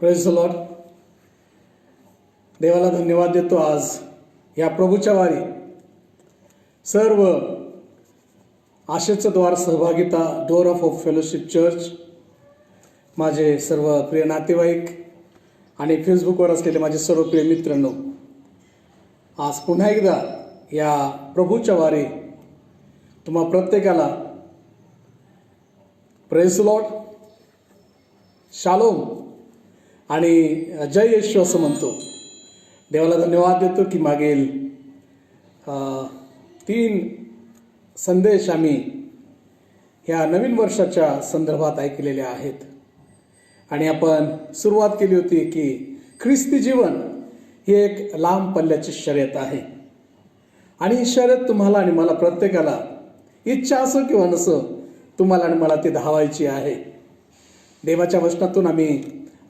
Praise the Lord. देवाला धन्यवाद देतो. आज या प्रभूच्या वारी सर्व आशेचं द्वार सहभागिता door of hope fellowship church, माझे सर्व प्रिय नातेवाईक आणि फेसबुकवर असलेले माझे सर्व प्रिय मित्रांनो, आज पुन्हा एकदा या प्रभूच्या वारी तुम्हा प्रत्येकाला प्रेज द लॉर्ड, शालोम आणि जय येशू असं म्हणतो. देवाला धन्यवाद देतो की मागील 3 संदेश आम्ही ह्या नवीन वर्षाच्या संदर्भात ऐकलेले आहेत आणि आपण सुरुवात केली होती की ख्रिस्ती जीवन ही एक लांब पल्ल्याची शर्यत आहे आणि ही शर्यत तुम्हाला आणि मला प्रत्येकाला, इच्छा असो किंवा नसो, तुम्हाला आणि मला ती धावायची आहे. देवाच्या वचनातून आम्ही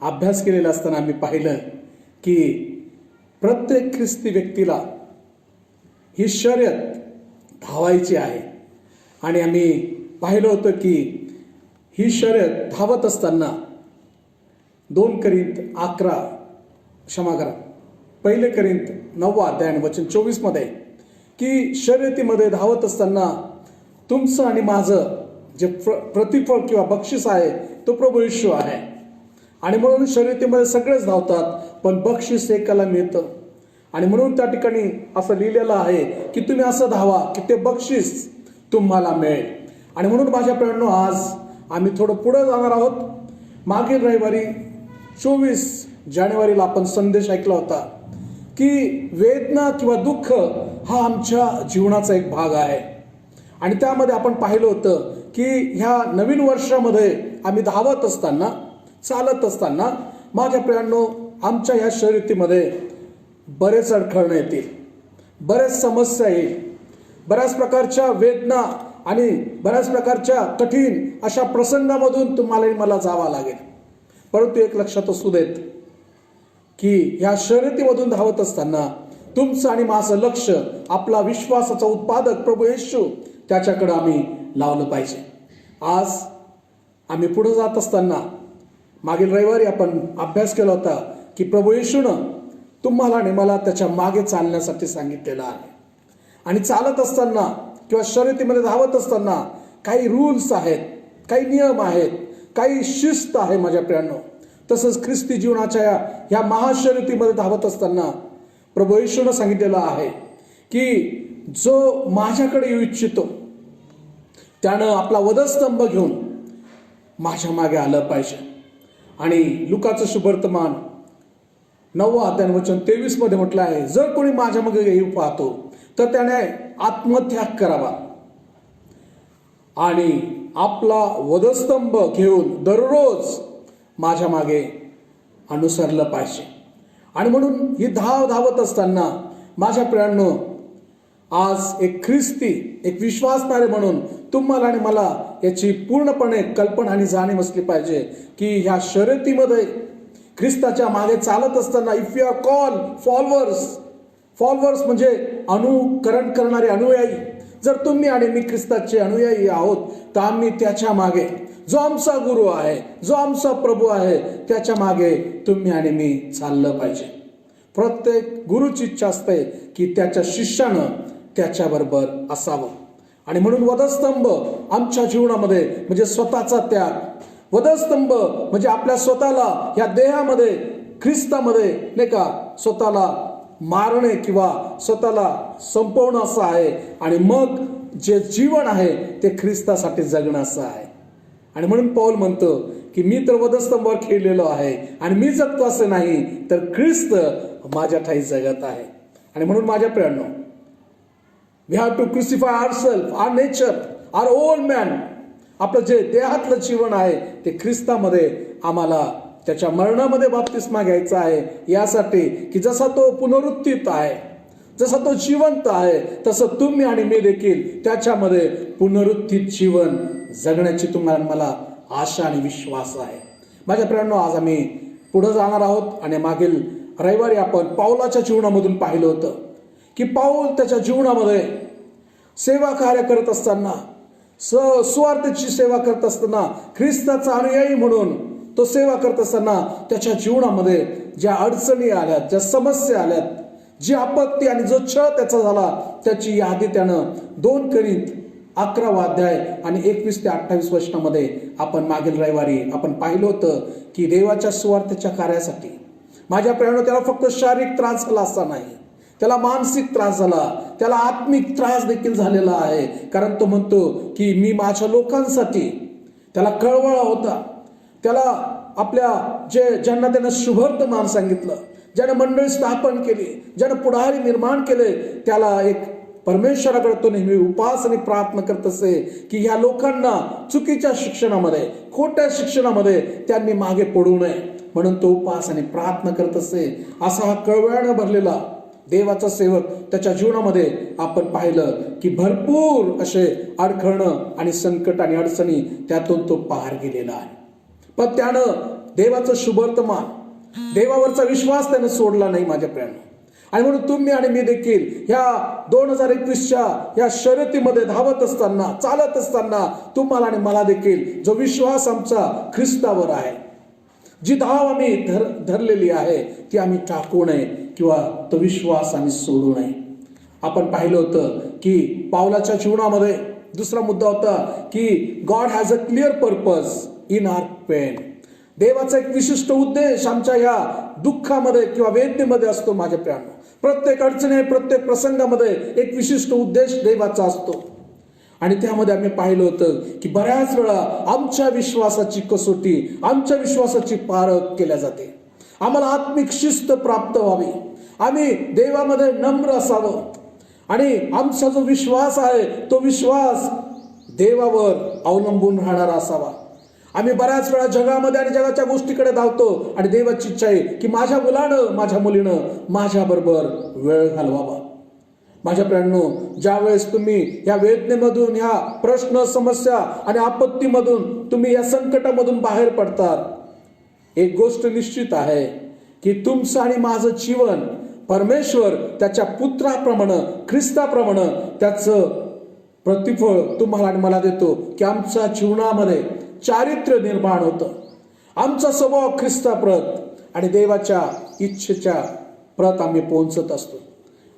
अभ्यास केलेला असताना आम्ही पाहिलं की प्रत्येक ख्रिस्ती व्यक्तीला ही शर्यत धावायची आहे आणि आम्ही पाहिलं होतं की ही शर्यत धावत असताना 2 करिंथ 11 क्षमा करा 1 करिंथ 9 अध्याय वचन 24 मध्ये की शर्यतीमध्ये धावत असताना तुमचं आणि माझं जे प्रतिफळ किंवा बक्षीस आहे तो प्रभू येशू आहे. आणि म्हणून शर्यतीमध्ये सगळेच धावतात पण बक्षीस एकाला मिळतं आणि म्हणून त्या ठिकाणी असं लिहिलेलं आहे की तुम्ही असं धावा की ते बक्षीस तुम्हाला मिळेल. आणि म्हणून माझ्या प्रियांनो, आज आम्ही थोडं पुढे जाणार आहोत. मागील रविवारी 24 जानेवारीला आपण संदेश ऐकला होता की वेदना किंवा दुःख हा आमच्या जीवनाचा एक भाग आहे आणि त्यामध्ये आपण पाहिलं होतं की ह्या नवीन वर्षामध्ये आम्ही धावत असताना, चालत असताना माझ्या प्रियांनो, आमच्या ह्या शर्यतीमध्ये बरेच अडखळणे येतील, बऱ्याच समस्या येईल, बऱ्याच प्रकारच्या वेदना आणि बऱ्याच प्रकारच्या कठीण अशा प्रसंगामधून तुम्हाला मला जावं लागेल. परंतु एक लक्षात असू देत की ह्या शर्यतीमधून धावत असताना तुमचं आणि माझं लक्ष आपला विश्वासाचा उत्पादक प्रभू येशू त्याच्याकडे आम्ही लावलं पाहिजे. आज आम्ही पुढे जात असताना मागील रविवारी आपण अभ्यास केला होता की प्रभू येशूनं तुम्हाला आणि मला त्याच्या मागे चालण्यासाठी सांगितलेलं आहे आणि चालत असताना किंवा शर्यतीमध्ये धावत असताना काही रूल्स आहेत, काही नियम आहेत, काही शिस्त आहे माझ्या प्रियांनो. तसंच ख्रिस्ती जीवनाच्या ह्या महाशर्यतीमध्ये धावत असताना प्रभू येशूनं सांगितलेलं आहे की जो माझ्याकडे येऊ इच्छितो त्यानं आपला वधस्तंभ घेऊन माझ्या मागे आलं पाहिजे. आणि लुकाचं शुभवर्तमान 9 अध्याय वचन 23 मध्ये म्हटलं आहे, जर कोणी माझ्या मागे येऊ पाहतो तर त्याने आत्मत्याग करावा आणि आपला वधस्तंभ घेऊन दररोज माझ्या मागे अनुसरलं पाहिजे. आणि म्हणून ही धावत असताना माझ्या प्रियांनो, आज एक ख्रिस्ती, एक विश्वासणारे म्हणून तुम्हाला आणि मला याची पूर्णपणे कल्पना आणि जाणीव असली पाहिजे की ह्या शर्यतीमध्ये ख्रिस्ताच्या मागे चालत असताना, if you are call followers म्हणजे अनुकरण करणारे अनुयायी, जर तुम्ही आणि मी ख्रिस्ताचे अनुयायी आहोत तर आम्ही त्याच्या मागे, जो आमचा गुरु आहे, जो आमचा प्रभू आहे, त्याच्या मागे तुम्ही आणि मी चाललं पाहिजे. प्रत्येक गुरुची इच्छा असते की त्याच्या शिष्यानं त्याच्याबरोबर असावं. आणि म्हणून वधस्तंभ आमच्या जीवनामध्ये म्हणजे स्वतःचा त्याग, वधस्तंभ म्हणजे आपल्या स्वतःला या देहामध्ये, ख्रिस्तामध्ये नाही का, स्वतःला मारणे किंवा स्वतःला संपवणं असं आहे आणि मग जे जीवन आहे ते ख्रिस्तासाठी जगणं असं आहे. आणि म्हणून पौल म्हणतो की मी तर वधस्तंभावर खेळलेलो आहे आणि मी जगतो असं नाही तर ख्रिस्त माझ्या ठाई जगत आहे. आणि म्हणून माझ्या प्रियांनो, we have to crucify ourselves, our nature, our old man. आपलं जे देहातलं जीवन आहे ते ख्रिस्तामध्ये आम्हाला त्याच्या मरणामध्ये बाप्तिस्मा घ्यायचा आहे, यासाठी की जसा तो पुनरुत्थित आहे, जसा तो जिवंत आहे, तसं तुम्ही आणि मी देखील त्याच्यामध्ये पुनरुत्थित जीवन जगण्याची तुम्हाला मला आशा आणि विश्वास आहे. माझ्या प्रियांनो, आज आम्ही पुढे जाणार आहोत आणि मागील रविवारी आपण पाऊलाच्या जीवनामधून पाहिलं होतं की पाऊल त्याच्या जीवनामध्ये सेवा कार्य करत असताना, सुवार्थेची सेवा करत असताना, ख्रिस्ताचा अनुयायी म्हणून तो सेवा करत असताना त्याच्या जीवनामध्ये ज्या अडचणी आल्यात, ज्या समस्या आल्यात, जी आपत्ती आणि जो छळ त्याचा झाला, त्याची यादी त्यानं 2 कोरिंथ 11 अध्याय आणि 21 ते 28 वचनामध्ये आपण मागील रविवारी आपण पाहिलं होतं की देवाच्या सुवार्थेच्या कार्यासाठी माझ्या प्रियानो त्याला फक्त शारीरिक त्रास झाला असता नाही, त्याला मानसिक त्रास झाला, त्याला आत्मिक त्रास देखील झालेला आहे. कारण तो म्हणतो की मी माझ्या लोकांसाठी, त्याला कळवळा होता, त्याला आपल्या ज्यांना त्यानं शुभवर्तमान सांगितलं, ज्यानं मंडळी स्थापन केली, ज्यानं पुढारी निर्माण केले, त्याला एक परमेश्वराकडे तो नेहमी उपास आणि प्रार्थना करत असे की ह्या लोकांना चुकीच्या शिक्षणामध्ये, खोट्या शिक्षणामध्ये त्यांनी मागे पडू नये, म्हणून तो उपास आणि प्रार्थना करत असे. असा हा कळवळ्यानं भरलेला देवाचा सेवक त्याच्या जीवनामध्ये आपण पाहिलं की भरपूर असे अडखळणं आणि संकट आणि अडचणी त्यातून तो पार गेलेला आहे. पण त्यानं देवाचं शुभवर्तमान, देवावरचा विश्वास त्यानं सोडला नाही माझ्या प्रियानो. आणि म्हणून तुम्ही आणि मी देखील ह्या 2021च्या या शर्यतीमध्ये धावत असताना, चालत असताना तुम्हाला आणि मला देखील जो विश्वास आमचा ख्रिस्तावर आहे, जी धाव आम्ही धरलेली आहे, ती आम्ही टाकू नये किंवा तो विश्वास आम्ही सोडू नये. आपण पाहिलं होतं की पावलाच्या जीवनामध्ये दुसरा मुद्दा होता की God has a clear purpose in our pain. देवाचा एक विशिष्ट उद्देश आमच्या या दुःखामध्ये किंवा वेदनेमध्ये असतो माझ्या प्रियानो. प्रत्येक अडचणी, प्रत्येक प्रसंगामध्ये एक विशिष्ट उद्देश देवाचा असतो. आणि त्यामध्ये आम्ही पाहिलं होतं की बऱ्याच वेळा आमच्या विश्वासाची कसोटी, आमच्या विश्वासाची पारख केल्या जाते. आम्हाला आत्मिक शिस्त प्राप्त व्हावी, आम्ही देवामध्ये नम्र असावं आणि आमचा जो विश्वास आहे तो विश्वास देवावर अवलंबून राहणारा असावा. आम्ही बऱ्याच वेळा जगामध्ये आणि जगाच्या गोष्टीकडे धावतो आणि देवाची इच्छा आहे की माझ्या मुलानं, माझ्या मुलीनं माझ्या बरोबर वेळ घालवावा. माझ्या प्रियांनो, ज्या वेळेस तुम्ही या वेदनेमधून, ह्या प्रश्न, समस्या आणि आपत्तीमधून, तुम्ही या संकटामधून बाहेर पडतात, एक गोष्ट निश्चित आहे की तुमचं आणि माझं जीवन परमेश्वर त्याच्या पुत्राप्रमाणे, ख्रिस्ताप्रमाणे त्याचं प्रतिफळ तुम्हाला आणि मला देतो की आमच्या जीवनामध्ये चारित्र्य निर्माण होतं, आमचा स्वभाव ख्रिस्ताप्रत आणि देवाच्या इच्छेच्या प्रत आम्ही पोहोचत असतो.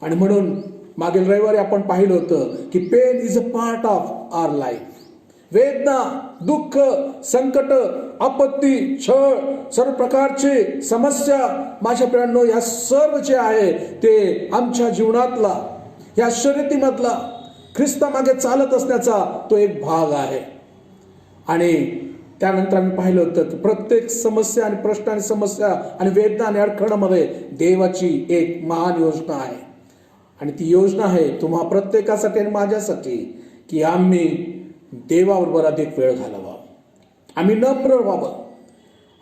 आणि म्हणून मागील रविवारी आपण पाहिलं होतं की pain is a part of our life. वेदना, दुःख, संकट, आपत्ती, छळ, सर्व प्रकारचे समस्या माझ्या प्रियांनो, या सर्व जे आहे ते आमच्या जीवनातला, या शर्यतीमधला, ख्रिस्तामागे चालत असण्याचा तो एक भाग आहे. आणि त्यानंतर आम्ही पाहिलं होतं की प्रत्येक समस्या आणि प्रश्न आणि समस्या आणि वेदना आणि अडखळामध्ये देवाची एक महान योजना आहे. आणि ती योजना आहे तुम्हा प्रत्येकासाठी आणि माझ्यासाठी की आम्ही देवाबरोबर अधिक वेळ घालवावा, आम्ही नम्र व्हावं,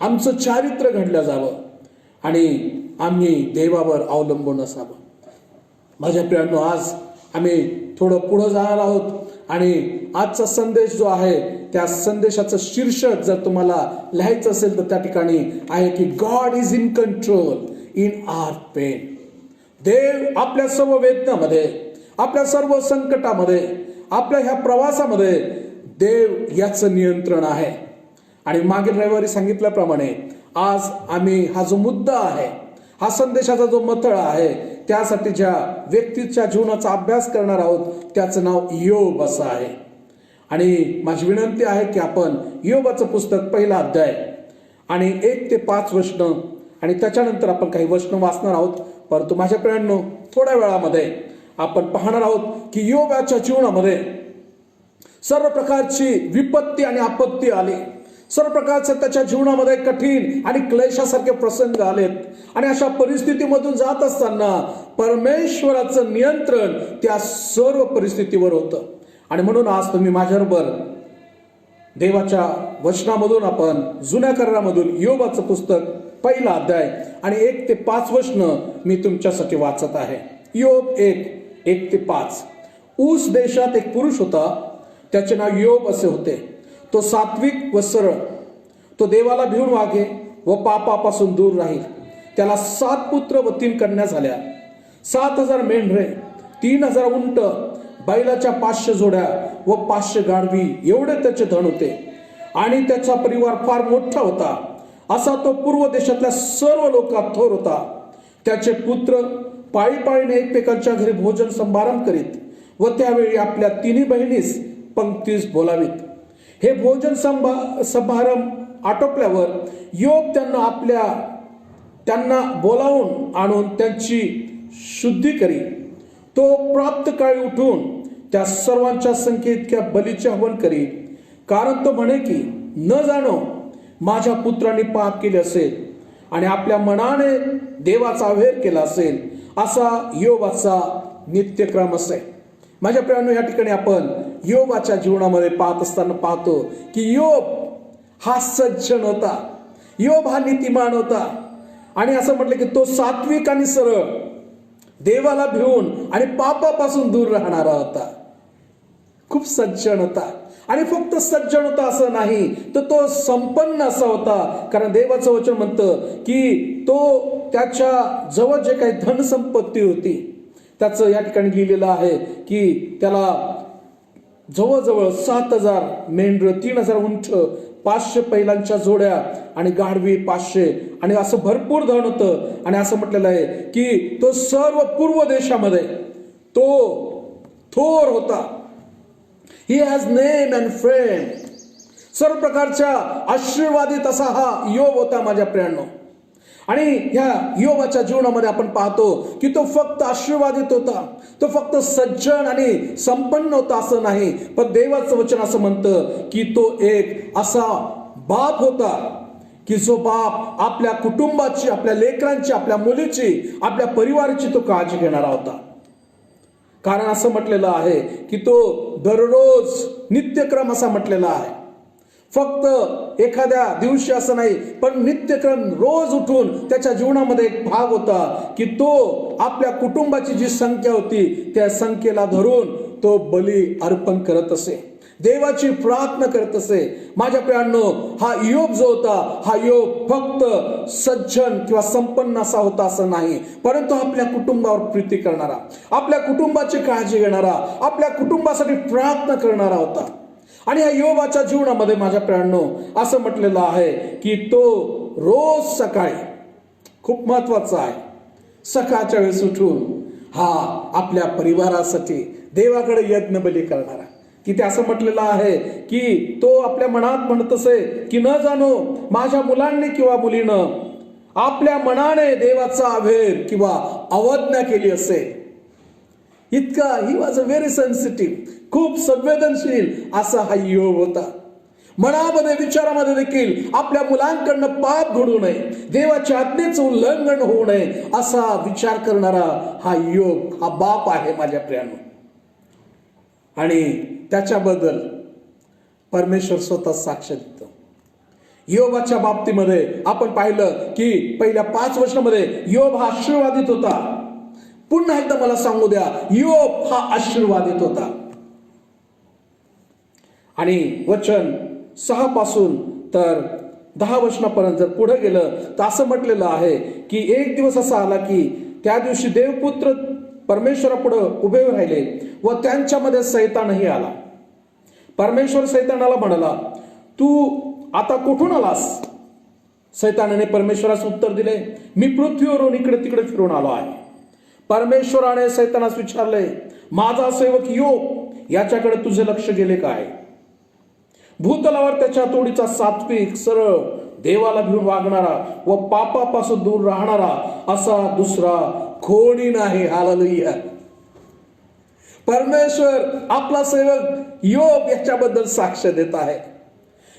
आमचं चारित्र्य घडलं जावं आणि आम्ही देवावर अवलंबून असावं. माझ्या प्रियांनो, आज आम्ही थोडं पुढं जाणार आहोत आणि आजचा संदेश जो आहे त्या संदेशाचं शीर्षक जर तुम्हाला लिहायचं असेल तर त्या ठिकाणी आहे की God is in control in our pain. देव आपल्या सर्व वेदनामध्ये, आपल्या सर्व संकटामध्ये, आपल्या ह्या प्रवासामध्ये देव याचं नियंत्रण आहे. आणि मागील रविवारी सांगितल्याप्रमाणे आज आम्ही हा जो मुद्दा आहे, हा संदेशाचा जो मथळा आहे, त्यासाठी ज्या व्यक्तीच्या जीवनाचा अभ्यास करणार आहोत त्याचं नाव योब असं आहे. आणि माझी विनंती आहे की आपण योबाचं पुस्तक 1 अध्याय आणि 1 ते 5 वचनं आणि त्याच्यानंतर आपण काही वचनं वाचणार आहोत. परंतु माझ्या प्रियांनो, थोड्या वेळामध्ये आपण पाहणार आहोत की योबाच्या जीवनामध्ये सर्व प्रकारची विपत्ती आणि आपत्ती आली, सर्व प्रकारचे त्याच्या जीवनामध्ये कठीण आणि क्लेशासारखे प्रसंग आलेत. आणि अशा परिस्थितीमधून जात असताना परमेश्वराचं नियंत्रण त्या सर्व परिस्थितीवर होतं. आणि म्हणून आज तुम्ही माझ्याबरोबर देवाच्या वचनामधून, आपण जुन्या करारामधून योबाचं पुस्तक 1 अध्याय आणि 1 ते 5 वचनं मी तुमच्यासाठी वाचत आहे. योब 1 ते 5. ऊस देशात एक पुरुष होता, त्याचे नाव योब असे होते. तो सात्विक व सरळ, तो देवाला भिवून वागे व पापापासून दूर राहील. त्याला 7 पुत्र व 3 कन्या झाल्या. 7,000 मेंढरे, 3,000 उंट, बैलाच्या 500 जोड्या व 500 गाढवी एवढे त्याचे धन होते. आणि त्याचा परिवार फार मोठा होता. असा तो पूर्व देशातल्या सर्व लोकात थोर होता. त्याचे पुत्र पाळीपाळीने एकमेकांच्या घरी भोजन समारंभ करीत व त्यावेळी आपल्या तिन्ही बहिणीस पंक्तीस बोलावीत. हे भोजन समारंभ आटोपल्यावर योब त्यांना बोलावून आणून त्यांची शुद्धी करी. तो प्राप्त काळी उठून त्या सर्वांच्या संख्येइतक्या बलीचे हवन करी, कारण तो म्हणे की न जाणो माझ्या पुत्रांनी पाप केले असेल आणि आपल्या मनाने देवाचा अवहेर केला असेल, असा योबाचा नित्यक्रम असे. माझ्या प्रियांनो, या ठिकाणी आपण योबाच्या जीवनामध्ये पाहत असताना पाहतो की योब हा सज्जन होता, योब हा नीतिमान होता. आणि असं म्हटलं की तो सात्विक आणि सरळ, देवाला भिवून आणि पापापासून दूर राहणारा होता. खूप सज्जन होता. आणि फक्त सज्जन होता असं नाही, तर तो संपन्न असा होता. कारण देवाचं वचन म्हणतं की तो त्याच्या जवळ जे काही धनसंपत्ती होती त्याचं या ठिकाणी लिहिलेलं आहे की त्याला जवळजवळ 7,000 मेंढरं, 3,000 उंट, 500 बैलांच्या जोड्या आणि गाढवी 500 आणि असं भरपूर धन होतं. आणि असं म्हटलेलं आहे की तो सर्व पूर्व देशामध्ये तो थोर होता. He has name and fame. सर्व प्रकारच्या आशीर्वादित असा हा योब होता माझ्या प्रियांनो. आणि ह्या योबाच्या जीवनामध्ये आपण पाहतो की तो फक्त आशीर्वादित होता, तो फक्त सज्जन आणि संपन्न होता असं नाही, पण देवाचं वचन असं म्हणतं की तो एक असा बाप होता की जो बाप आपल्या कुटुंबाची, आपल्या लेकरांची, आपल्या मुलीची, आपल्या परिवाराची तो काळजी घेणारा होता. कारण असं म्हटलेलं आहे की तो दररोज नित्यक्रम असा म्हटलेला आहे. फक्त एखाद्या दिवशी असं नाही, पण नित्यक्रम रोज उठून त्याच्या जीवनामध्ये एक भाग होता की तो आपल्या कुटुंबाची जी संख्या होती त्या संख्येला धरून तो बली अर्पण करत असे, देवाची प्रार्थना करत असे. माझ्या प्रियांनो, हा योब जो होता, हा योब फक्त सज्जन किंवा संपन्न असा होता असं नाही, परंतु आपल्या कुटुंबावर प्रीती करणारा, आपल्या कुटुंबाची काळजी घेणारा, आपल्या कुटुंबासाठी प्रार्थना करणारा होता. आणि या योबाच्या जीवनामध्ये माझ्या प्रियांनो असं म्हटलेलं आहे की तो रोज सकाळी, खूप महत्वाचं आहे, सकाळच्या वेळेस उठून हा आपल्या परिवारासाठी देवाकडे यज्ञ बली करणारा. की ते असं म्हटलेलं आहे की तो आपल्या मनात म्हणत असे की न जाणो माझ्या मुलांनी किंवा मुलीनं आपल्या मनाने देवाचा अवहेर किंवा अवज्ञा केली असेल. इतका he was a very sensitive, खूप संवेदनशील असा हा योब होता. मनामध्ये, विचारामध्ये देखील आपल्या मुलांकडनं पाप घडू नये, देवाच्या आज्ञेचं उल्लंघन होऊ नये असा विचार करणारा हा योब, हा बाप आहे माझ्या प्रियांनो. आणि त्याच्याबद्दल परमेश्वर स्वतः साक्ष देतो. योबाच्या बाबतीमध्ये आपण पाहिलं की पहिल्या 5 वचनामध्ये योब हा आशीर्वादित होता. पुन्हा एकदा मला सांगू द्या, योब हा आशीर्वादित होता. आणि वचन 6 पासून तर 10 वचनापर्यंत जर पुढे गेलं तर असं म्हटलेलं आहे की एक दिवस असा आला की त्या दिवशी देवपुत्र परमेश्वरापुढे उभे राहिले व त्यांच्यामध्ये सैतानही आला. परमेश्वर सैतानाला म्हणाला, तू आता कुठून आलास? सैतानाने परमेश्वरास उत्तर दिले, मी पृथ्वीवरून इकडे तिकडे फिरून आलो आहे. परमेश्वराने सैतानास विचारले, माझा सेवक योब याच्याकडे तुझे लक्ष गेले काय? भूतलावर त्याच्या तोडीचा सात्विक, सरळ, देवाला भिवून वागणारा व पापापासून दूर राहणारा असा दुसरा कोणी नाही. हालेलुया. परमेश्वर आपला सेवक योब याच्याबद्दल साक्ष देत आहे.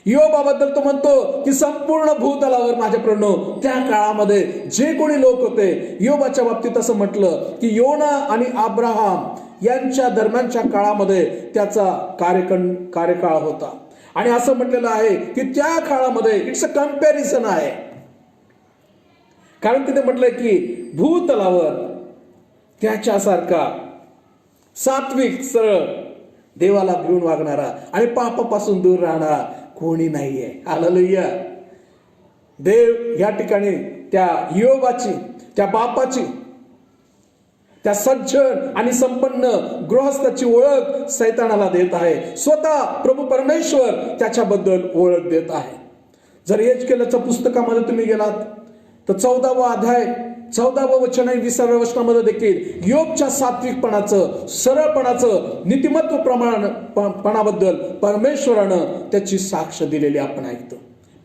योबाबद्दल तो म्हणतो की संपूर्ण भूतलावर माझ्या प्रणो त्या काळामध्ये जे कोणी लोक होते, योबाच्या बाबतीत असं म्हटलं की योना आणि अब्राहम यांच्या दरम्यानच्या काळामध्ये त्याचा कार्यकाळ होता. आणि असं म्हटलेलं आहे की त्या काळामध्ये इट्स अ कंपॅरिझन आहे. कारण तिथे म्हटलंय की भूतलावर त्याच्यासारखा सात्विक, सरळ, देवाला भिवून वागणारा आणि पापापासून दूर राहणारा कोणी नाहीये. हालेलुया. देव या ठिकाणी त्या योबाची, त्या बापाची, त्या सज्जन आणि संपन्न गृहस्थाची ओळख सैतानाला देत आहे. स्वतः प्रभू परमेश्वर त्याच्याबद्दल ओळख देत आहे. जर एचकेलच्या पुस्तकामध्ये तुम्ही गेलात तर 14वा अध्याय 14व वचन आणि 20व्या वचनामध्ये देखील योबच्या सात्विकपणाचं, सरळपणाचं, नीतिमत्व पणाबद्दल परमेश्वरानं त्याची साक्ष दिलेली आपण ऐकतो.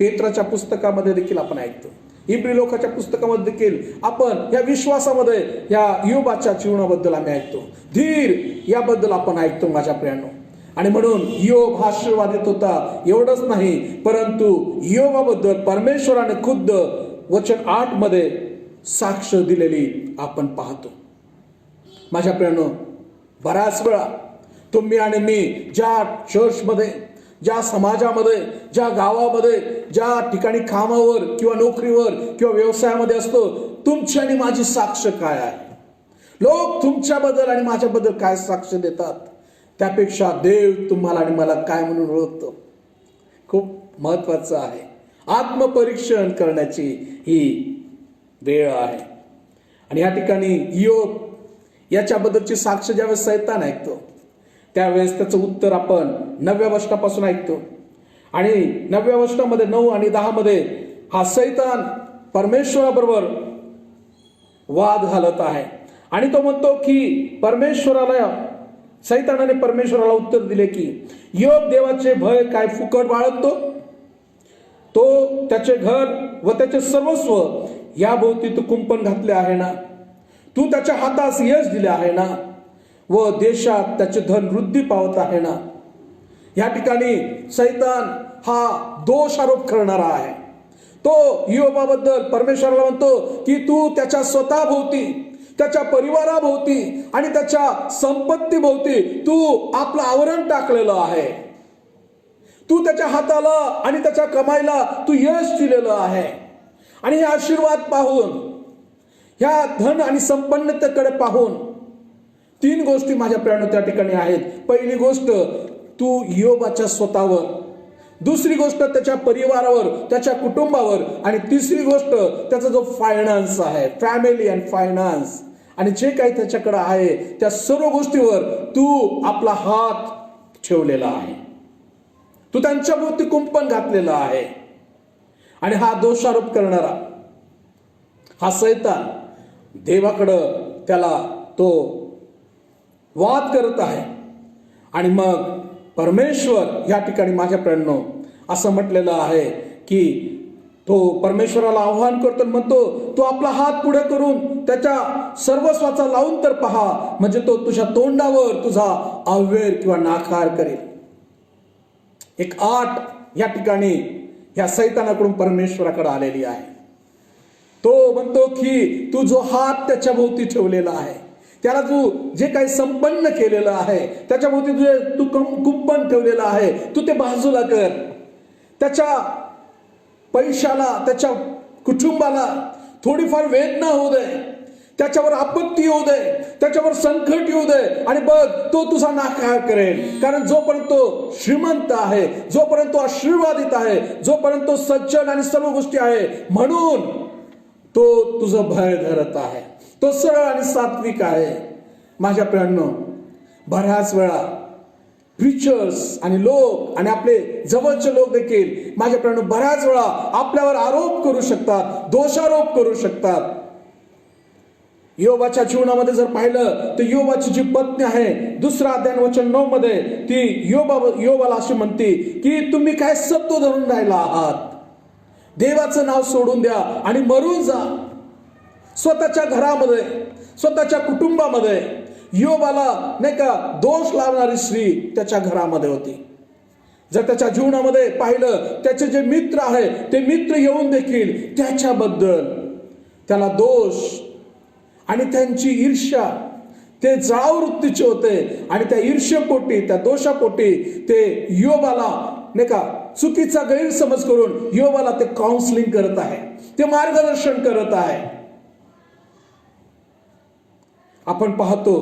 पेत्राच्या पुस्तकामध्ये देखील आपण ऐकतो. इब्री लोकाच्या पुस्तकामध्ये देखील आपण या विश्वासामध्ये या योबाच्या जीवनाबद्दल आम्ही ऐकतो. धीर याबद्दल आपण ऐकतो माझ्या प्रियांनो. आणि म्हणून योब हा आशीर्वादित होता एवढंच नाही, परंतु योबाबद्दल परमेश्वराने खुद्द वचन 8 मध्ये साक्ष दिलेली आपण पाहतो. माझ्या प्रियांनो, बऱ्याच वेळा तुम्ही आणि मी ज्या चर्चमध्ये, ज्या समाजामध्ये, ज्या गावामध्ये, ज्या ठिकाणी कामावर किंवा नोकरीवर किंवा व्यवसायामध्ये असतो, तुमची आणि माझी साक्ष काय आहे? लोक तुमच्याबद्दल आणि माझ्याबद्दल काय साक्ष देतात त्यापेक्षा देव तुम्हाला आणि मला काय म्हणून ओळखतो. खूप महत्वाचं आहे. आत्मपरीक्षण करण्याची ही वेळ आहे. आणि या ठिकाणी योब याच्याबद्दलची साक्ष ज्यावेळेस सैतान ऐकतो त्यावेळेस त्याचं उत्तर आपण 9व्या वचनापासून ऐकतो. आणि 9व्या वचनामध्ये 9 आणि 10 मध्ये हा सैतान परमेश्वराबरोबर वाद घालत आहे. आणि तो म्हणतो की सैतानाने परमेश्वराला उत्तर दिले की योब देवाचे भय काय फुकट बाळगतो? तो त्याचे घर व त्याचे सर्वस्व याभोवती तू कुंपण घातले आहे ना? तू त्याच्या हातास यश दिले आहे ना? व देशात त्याचे धन वृद्धी पावत आहे ना? या ठिकाणी सैतान हा दोष आरोप करणारा आहे. तो योबाबद्दल परमेश्वराला म्हणतो की तू त्याच्या स्वतःभोवती, त्याच्या परिवाराभोवती आणि त्याच्या संपत्तीभोवती तू आपलं आवरण टाकलेलं आहे. तू त्याच्या हाताला आणि त्याच्या कमाईला तू यश दिलेलं आहे. आणि हे आशीर्वाद पाहून, ह्या धन आणि संपन्नतेकडे पाहून 3 गोष्टी माझ्या प्रियांनो त्या ठिकाणी आहेत. पहिली गोष्ट तू योबाच्या स्वतःवर, दुसरी गोष्ट त्याच्या परिवारावर, त्याच्या कुटुंबावर, आणि तिसरी गोष्ट त्याचा जो फायनान्स आहे, फॅमिली अँड फायनान्स, आणि जे काही त्याच्याकडे आहे त्या सर्व गोष्टीवर तू आपला हात ठेवलेला आहे. तू त्यांच्या भोवती कुंपण घातलेला आहे. आणि हा दोषारोप करणारा हा सैतान देवाकडं त्याला तो वाद करत आहे. आणि मग परमेश्वर या ठिकाणी माझ्या प्रियांनो असं म्हटलेलं आहे की तो परमेश्वराला आव्हान करतो, म्हणतो तो आपला हात पुढे करून त्याच्या सर्वस्वाचा लावून तर पहा, म्हणजे तो तुझ्या तोंडावर तुझा अव्हेर किंवा नाकार करेल. एक आठ या ठिकाणी या सैतानाकडून परमेश्वराकडे आलेली आहे. तो म्हणतो की तू जो हात त्याच्या भोवती ठेवलेला आहे, त्याला तू जे काही संपन्न केलेलं आहे, त्याच्या भोवती तू कुंपण ठेवलेलं आहे, तू ते बाजूला कर. त्याच्या पैशाला, त्याच्या कुटुंबाला थोडीफार वेदना होऊ दे, त्याच्यावर आपत्ती येऊ दे, त्याच्यावर संकट येऊ दे, आणि बघ तो तुझा नाकार करेल. कारण जोपर्यंत तो श्रीमंत आहे, जोपर्यंत तो आशीर्वादित आहे, जोपर्यंत तो सज्जन आणि सर्व गोष्टी आहे, म्हणून तो तुझं भय धरत आहे. तो सरळ आणि सात्विक आहे. माझ्या प्रियांनो, बऱ्याच वेळा प्रीचर्स आणि लोक आणि आपले जवळचे लोक देखील माझ्या प्रियांनो बऱ्याच वेळा आपल्यावर आरोप करू शकतात, दोषारोप करू शकतात. योबाच्या जीवनामध्ये जर पाहिलं तर योबाची जी पत्नी आहे, 2 अध्याय वचन 9 मध्ये ती योबाला अशी म्हणते की तुम्ही काय सत्व धरून राहिला आहात, देवाचं नाव सोडून द्या आणि मरून जा. स्वतःच्या घरामध्ये, स्वतःच्या कुटुंबामध्ये योबाला नाही का दोष लावणारी स्त्री त्याच्या घरामध्ये होती. जर त्याच्या जीवनामध्ये पाहिलं, त्याचे जे मित्र आहे ते मित्र येऊन देखील त्याच्याबद्दल त्याला दोष आणि त्यांची ईर्ष्या, ते जळाऊ वृत्तीचे होते. आणि त्या ईर्ष्येपोटी, त्या दोषापोटी ते योबाला नाही का चुकीचा गैरसमज करून योबाला ते काउन्सिलिंग करत आहे, ते मार्गदर्शन करत आहे. आपण पाहतो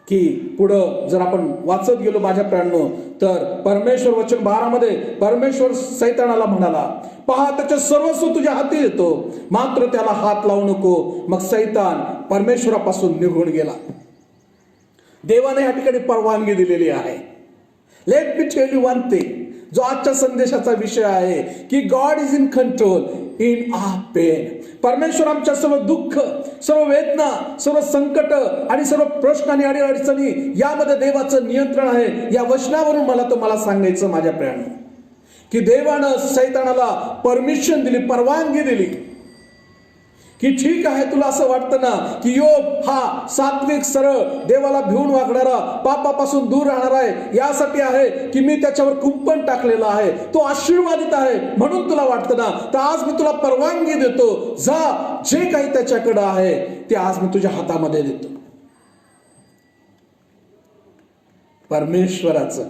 की पुढं जर आपण वाचत गेलो माझ्या प्रियांनो, तर परमेश्वर वचन 12 मध्ये परमेश्वर सैतानाला म्हणाला, पहा त्याचे सर्वस्व तुझ्या हाती येतो, मात्र त्याला हात लावू नको. मग सैतान परमेश्वरापासून निघून गेला. देवाने या ठिकाणी परवानगी दिलेली आहे. Let me tell you one thing, जो आजच्या संदेशाचा विषय आहे की God is in control in our pain. परमेश्वर आमच्या सर्व दुःख, सर्व वेदना, सर्व संकट आणि सर्व प्रश्न आणि अडचणी यामध्ये देवाचं नियंत्रण आहे. या वचनावरून मला तुम्हाला सांगायचं माझ्या प्रियांनो की देवानं सैतानाला परमिशन दिली, परवानगी दिली की ठीक आहे, तुला असं वाटतं ना की योब हा सात्विक, सरळ, देवाला भिवून वागणारा, पापापासून दूर राहणार आहे, यासाठी आहे की मी त्याच्यावर कुंपण टाकलेलं आहे, तो आशीर्वादित आहे म्हणून तुला वाटतं ना, तर आज मी तुला परवानगी देतो, जा, जे काही त्याच्याकडे आहे ते आज मी तुझ्या हातामध्ये देतो. परमेश्वराचं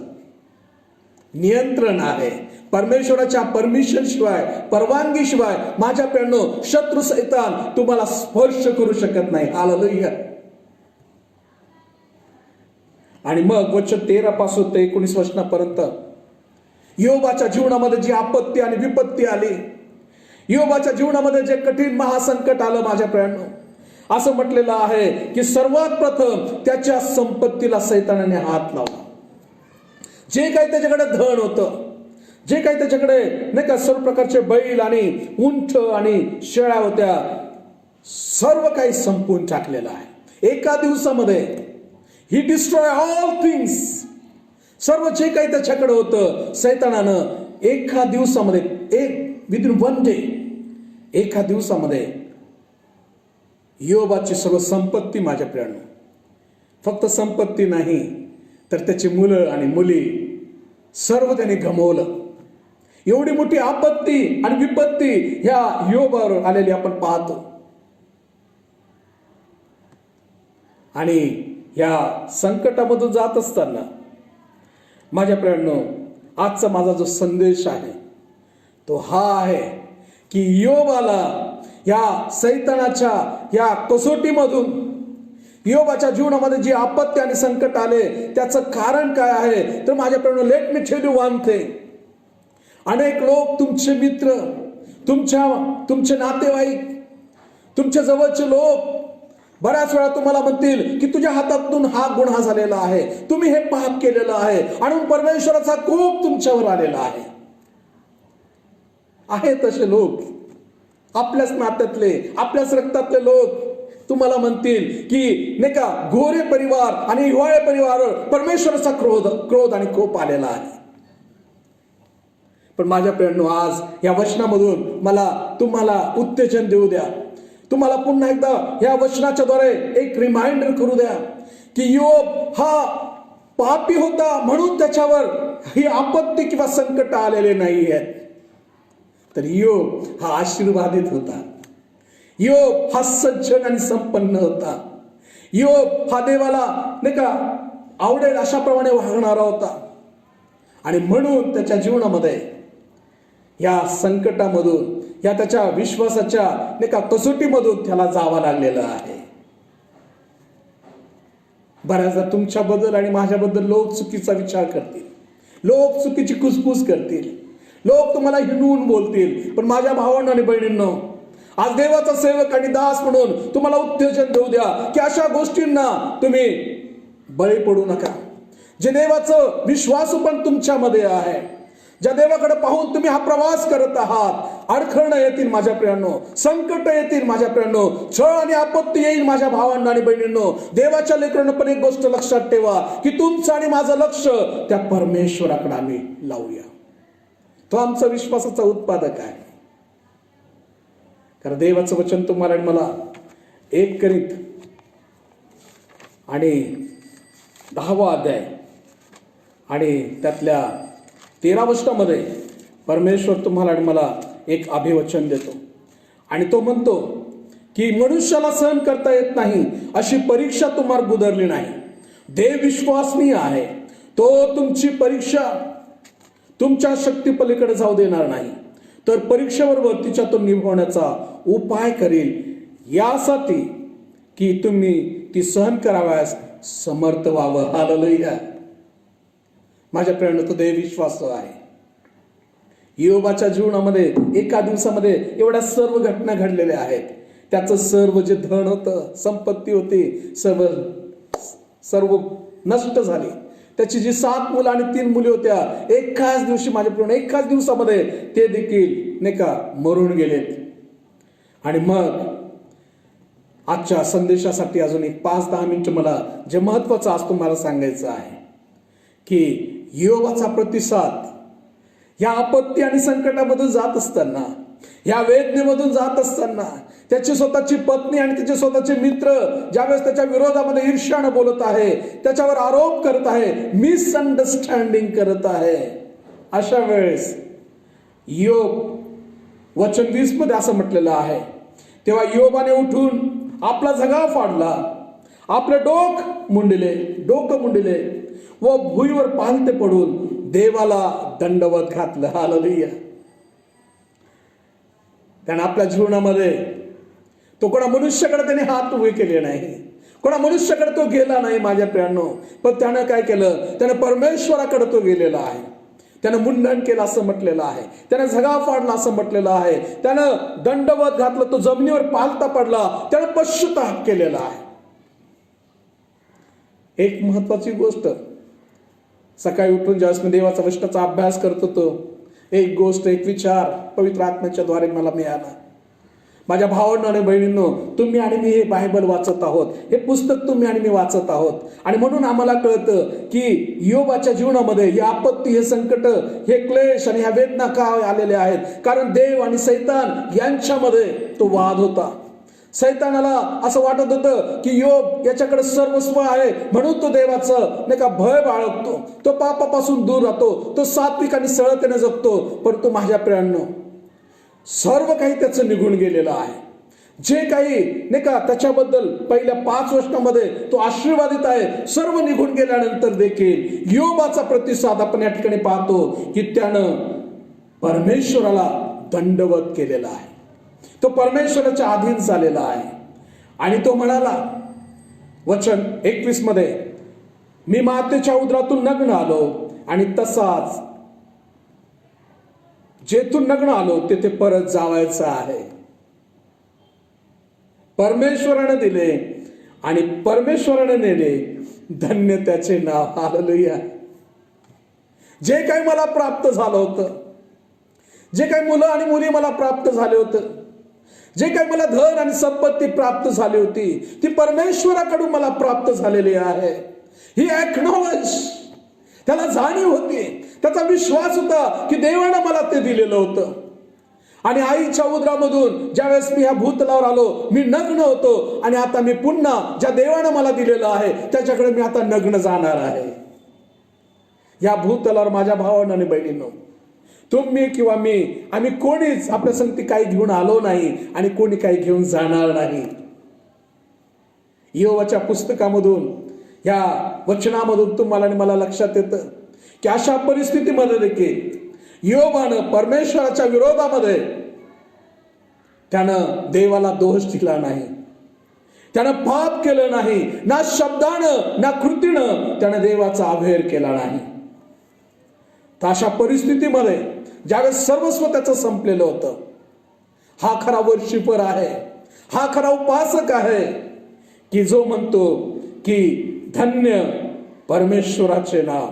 नियंत्रण आहे. परमेश्वराच्या परमिशन शिवाय, परवानगी शिवाय माझ्या प्रियांनो शत्रू सैतान तुम्हाला स्पर्श करू शकत नाही. हालेलुया. आणि मग वचन 13 पासून ते 19 वचनापर्यंत योबाच्या जीवनामध्ये जी आपत्ती आणि विपत्ती आली, योबाच्या जीवनामध्ये जे कठीण महासंकट आलं माझ्या प्रियांनो, असं म्हटलेलं आहे की सर्वात प्रथम त्याच्या संपत्तीला सैतानाने हात लावला. जे काही त्याच्याकडे धन होतं, जे काही त्याच्याकडे नाही का सर्व प्रकारचे बैल आणि उंट आणि शेळ्या होत्या, सर्व काही संपून टाकलेलं आहे. एका दिवसामध्ये ही डिस्ट्रॉय ऑल थिंग्स. सर्व जे काही त्याच्याकडे होतं सैतानानं एका दिवसामध्ये, विदिन वन डे, एका दिवसामध्ये योबाची सर्व संपत्ती माझ्या प्रियांनो, फक्त संपत्ती नाही तर त्याची मुलं आणि मुली सर्व त्याने गमावलं. एवढी मोठी आपत्ती आणि विपत्ती ह्या योबावर आलेली आपण पाहतो. आणि या संकटामधून जात असताना माझ्या प्रियांनो आजचा माझा जो संदेश आहे तो हा आहे की योबाला या सैतानाच्या या कसोटीमधून, योबाच्या जीवनामध्ये जी आपत्ती आणि संकट आले त्याचं कारण काय आहे, तर माझ्या प्रियांनो let me tell you one thing. अनेक लोक, तुमचे मित्र, तुमचे नातेवाईक, तुमच्या जवळचे लोक बऱ्याच वेळा तुम्हाला म्हणतील की तुझ्या हातातून हा गुन्हा झालेला आहे, तुम्ही हे पाप केलेलं आहे आणि परमेश्वराचा कोप तुमच्यावर आलेला आहे. तसे लोक, आपल्याच नात्यातले, आपल्याच रक्तातले लोक तुम्हाला म्हणतील की नाही का गोरे परिवार आणि हिवाळे परिवार परमेश्वराचा क्रोध आणि कोप आलेला आहे. पण माझ्या प्रियांनो आज या वचनामधून मला तुम्हाला उत्तेजन देऊ द्या. तुम्हाला पुन्हा एकदा या वचनाच्या द्वारे एक रिमाइंडर करू द्या की योब हा पापी होता म्हणून त्याच्यावर ही आपत्ती किंवा संकट आलेले नाही आहेत, तर योब हा आशीर्वादित होता. योब हा सज्जन आणि संपन्न होता. योब हा देवाला नाही का आवडेल अशाप्रमाणे वागणारा होता. आणि म्हणून त्याच्या जीवनामध्ये या संकटामधून, या त्याच्या विश्वासाच्या नाही का कसोटीमधून त्याला जावं लागलेलं आहे. बऱ्याचदा तुमच्याबद्दल आणि माझ्याबद्दल लोक चुकीचा विचार करतील, लोक चुकीची कुसबुस करतील, लोक तुम्हाला हिणवून बोलतील. पण माझ्या भावांनो आणि बहिणींनो, आज देवाचा सेवक आणि दास म्हणून तुम्हाला उत्तेजन देऊ द्या की अशा गोष्टींना तुम्ही बळी पडू नका. जे देवाचं विश्वासू पण तुमच्यामध्ये आहे, ज्या देवाकडे पाहून तुम्ही हा प्रवास करत आहात, अडखळणं येतील माझ्या प्रियांनो, संकट येतील माझ्या प्रियांनो, छळ आणि आपत्ती येईल माझ्या भावांना आणि बहिणींनो. देवाच्या लेकरांनो पण एक गोष्ट लक्षात ठेवा की तुमचं आणि माझं लक्ष त्या परमेश्वराकडे आम्ही लावूया. तो आमचा विश्वासाचा उत्पादक आहे. कारण देवाचं वचन तुम्हाला आणि मला 1 करिंथ आणि 10वा अध्याय आणि त्यातल्या 13 वचनामध्ये परमेश्वर तुम्हाला आणि मला एक अभिवचन देतो. आणि तो म्हणतो की मनुष्याला सहन करता येत नाही अशी परीक्षा तुम्हाला गुदरली नाही. देव विश्वासनीय आहे, तो तुमची परीक्षा तुमच्या शक्तीपलीकडे जाऊ देणार नाही, तर परीक्षेबरोबर तिच्यातून निभवण्याचा उपाय करेल, यासाठी की तुम्ही ती सहन कराव्यास समर्थ व्हावं. हालेलुया. माझ्या प्रियांनो, तो देव विश्वास आहे. योबाच्या जीवनामध्ये एका दिवसामध्ये एवढ्या सर्व घटना घडलेल्या आहेत. त्याचं सर्व जे धन होतं, संपत्ती होती, सर्व नष्ट झाली. त्याची जी 7 मुलं आणि 3 मुली होत्या, एकाच दिवशी माझ्या प्रिय, एकाच दिवसामध्ये ते देखील नाही का मरून गेलेत. आणि मग आजच्या संदेशासाठी अजून एक 5-10 मिनिटं मला जे महत्वाचं आज तुम्हाला सांगायचं आहे की योबाचा प्रतिसाद या आपत्ती आणि संकटामधून जात असताना, या वेदनेमधून जात असताना, त्याची स्वतःची पत्नी आणि त्याचे स्वतःचे मित्र ज्यावेळेस त्याच्या विरोधामध्ये ईर्ष्यानं बोलत आहे, त्याच्यावर आरोप करत आहे, मिसअंडरस्टँडिंग करत आहे, अशा वेळेस योब वचन 20 मध्ये असं म्हटलेलं आहे, तेव्हा योबाने उठून आपला झगा फाडला, आपले डोकं मुंडिले व भुईवर पालथे पडून देवाला दंडवत घातलं. हालेलुया. त्याने आपल्या जीवनामध्ये तो कोणा मनुष्याकडे त्याने हात उभे केले नाही, कोणा मनुष्याकडे तो गेला नाही माझ्या प्रियांनो, पण त्यानं काय केलं, त्यानं परमेश्वराकडे तो गेलेला आहे. त्यानं मुंडन केलं असं म्हटलेलं आहे, त्यानं झगा फाडला असं म्हटलेलं आहे, त्यानं दंडवत घातलं, तो जमिनीवर पालथा पडला, त्यानं पश्चाताप केलेला आहे. एक महत्वाची गोष्ट, सकाळी उठून ज्यावेळेस मी देवाचा वचनाचा अभ्यास करत होतो, एक गोष्ट, एक विचार पवित्र आत्म्याच्या द्वारे मला मिळाला. माझ्या भावांनो आणि बहिणींनो, तुम्ही आणि मी हे बायबल वाचत आहोत, हे पुस्तक तुम्ही आणि मी वाचत आहोत, आणि म्हणून आम्हाला कळतं की योबाच्या जीवनामध्ये ही आपत्ती, हे संकट, हे क्लेश आणि ह्या वेदना का आलेल्या आहेत, कारण देव आणि सैतान यांच्यामध्ये तो वाद होता. सैतानाला असं वाटत होतं की योब याच्याकडे सर्वस्व आहे, म्हणून तो देवाचं नाही का भय बाळगतो, तो पापापासून दूर राहतो, तो सात्विक आणि सरळतेने जगतो. परंतु माझ्या प्रियांनो, सर्व काही त्याचं निघून गेलेलं आहे. जे काही नाही का त्याच्याबद्दल पहिल्या 5 वर्षांमध्ये तो आशीर्वादित आहे, सर्व निघून गेल्यानंतर देखील योबाचा प्रतिसाद आपण या ठिकाणी पाहतो की त्यानं परमेश्वराला दंडवत केलेला आहे, तो परमेश्वराच्या अधीन झालेला आहे. आणि तो म्हणाला वचन 21 मध्ये, मी मातेच्या उदरातून नग्न आलो आणि तसाच जेथून नग्न आलो तेथे परत जावायचं आहे. परमेश्वराने दिले आणि परमेश्वराने नेले, धन्य त्याचे नाव. हालेलुया. जे काही मला प्राप्त झालं होतं, जे काही मुलं आणि मुली मला प्राप्त झाले होतं, जे काही मला धन आणि संपत्ती प्राप्त झाली होती, ती परमेश्वराकडून मला प्राप्त झालेली आहे. ही ॲक्नॉलेज, त्याला जाणीव होती, त्याचा विश्वास होता की देवानं मला ते दिलेलं होतं. आणि आईच्या उदरामधून ज्यावेळेस मी ह्या भूतलावर आलो, मी नग्न होतो, आणि आता मी पुन्हा ज्या देवानं मला दिलेलं आहे त्याच्याकडे मी आता नग्न जाणार आहे. या भूतलावर माझ्या भावांनो आणि बहिणींनो, तुम्ही किंवा मी, आम्ही कोणीच आपल्या संगती काही घेऊन आलो नाही आणि कोणी काही घेऊन जाणार नाही. योबाच्या पुस्तकामधून, या वचनामधून तुम्हाला आणि मला लक्षात येतं की अशा परिस्थितीमध्ये देखील योबानं परमेश्वराच्या विरोधामध्ये त्यानं देवाला दोष दिला नाही, त्यानं पाप केलं नाही, ना शब्दानं ना कृतीनं त्यानं देवाचा अवहेर केला नाही. तर अशा परिस्थितीमध्ये ज्यावेळेस सर्वस्व त्याचं संपलेलं होतं, हा खरा वर्शिपर आहे, हा खरा उपासक आहे की जो म्हणतो की धन्य परमेश्वराचे नाव.